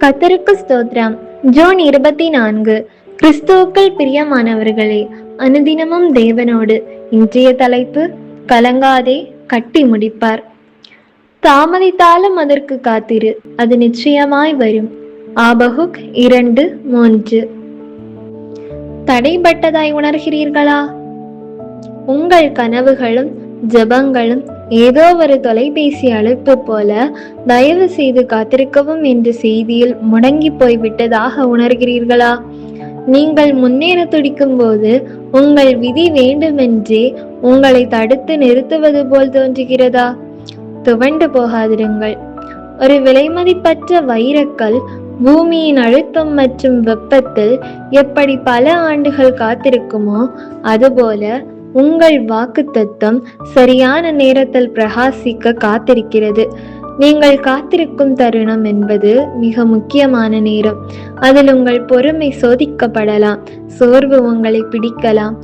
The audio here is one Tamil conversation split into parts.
கர்த்தருக்கு ஸ்தோத்திரம். ஜூன் 24. கிறிஸ்துவுக்குள் பிரியமானவர்களே, அனுதினமும் தேவனோடு. இன்றைய தலைப்பு, கலங்காதே, கட்டி முடிப்பார். தாமதித்தாலும் அதற்கு காத்திரு, அது நிச்சயமாய் வரும். ஆபகுக் 2:3. தடைப்பட்டதாய் உணர்கிறீர்களா? உங்கள் கனவுகளும் ஜெபங்களும் ஏதோ ஒரு தொலைபேசி அழைப்பு போல தயவு செய்து காத்திருக்கவும் என்ற செய்தியில் முடங்கி போய்விட்டதாக உணர்கிறீர்களா? நீங்கள் முன்னேற துடிக்கும் போது உங்கள் விதி வேண்டுமென்றே உங்களை தடுத்து நிறுத்துவது போல் தோன்றுகிறதா? துவண்டு போகாதிருங்கள். ஒரு விலைமதிப்பற்ற வைரக்கல் பூமியின் அழுத்தம் மற்றும் வெப்பத்தில் எப்படி பல ஆண்டுகள் காத்திருக்குமோ, அதுபோல உங்கள் வாக்குத்தத்தம் சரியான நேரத்தில் பிரகாசிக்க காத்திருக்கிறது. நீங்கள் காத்திருக்கும் தருணம் என்பது மிக முக்கியமான நேரம். அதில் உங்கள் பொறுமை சோதிக்கப்படலாம், சோர்வு உங்களை பிடிக்கலாம்.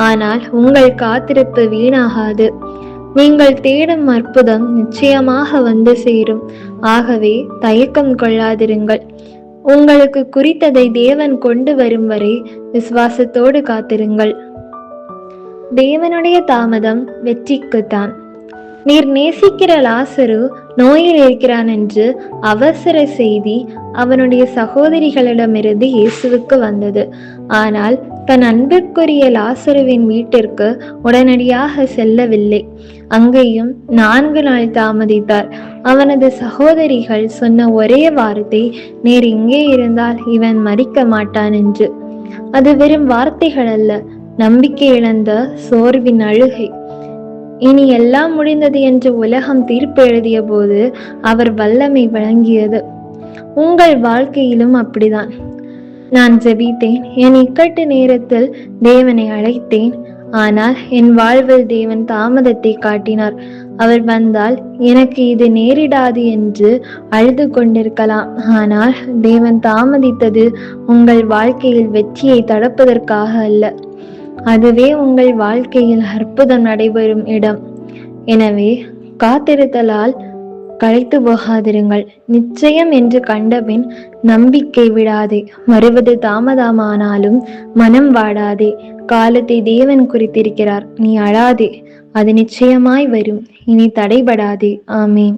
ஆனால் உங்கள் காத்திருப்பு வீணாகாது. நீங்கள் தேடும் அற்புதம் நிச்சயமாக வந்து சேரும். ஆகவே தயக்கம் கொள்ளாதிருங்கள். உங்களுக்கு குறித்ததை தேவன் கொண்டு வரும் வரை விசுவாசத்தோடு காத்திருங்கள். தேவனுடைய தாமதம் வெற்றிக்குத்தான். நீர் நேசிக்கிற லாசரு நோயில் இருக்கிறான் என்று அவசர செய்தி அவனுடைய சகோதரிகளிடமிருந்து இயேசுவுக்கு வந்தது. ஆனால் தன் அன்பிற்குரிய லாசருவின் வீட்டிற்கு உடனடியாக செல்லவில்லை. அங்கேயும் 4 நாள் தாமதித்தார். அவனது சகோதரிகள் சொன்ன ஒரே வார்த்தை, நீர் இங்கே இருந்தால் இவன் மரிக்க மாட்டான் என்று. அது வெறும் வார்த்தைகள் அல்ல, நம்பிக்கை இழந்த சோர்வின் அழுகை. இனி எல்லாம் முடிந்தது என்று உலகம் தீர்ப்பு எழுதிய போது அவர் வல்லமை வழங்கியது. உங்கள் வாழ்க்கையிலும் அப்படிதான். நான் ஜெபித்தேன், என் இக்கட்டு நேரத்தில் தேவனை அழைத்தேன். ஆனால் என் வாழ்வில் தேவன் தாமதத்தை காட்டினார். அவர் வந்தால் எனக்கு இது நேரிடாது என்று அழுது கொண்டிருக்கலாம். ஆனால் தேவன் தாமதித்தது உங்கள் வாழ்க்கையில் வெற்றியை தடுப்பதற்காக அல்ல, அதுவே உங்கள் வாழ்க்கையில் அற்புதம் நடைபெறும் இடம். எனவே காத்திருத்தலால் களைத்து போகாதிருங்கள். நிச்சயம் என்று கண்டபின் நம்பிக்கை விடாதே. வருவது தாமதமானாலும் மனம் வாடாதே. காலத்தை தேவன் குறித்திருக்கிறார். நீ அழாதே, அது நிச்சயமாய் வரும். இனி தடைபடாதே. ஆமேன்.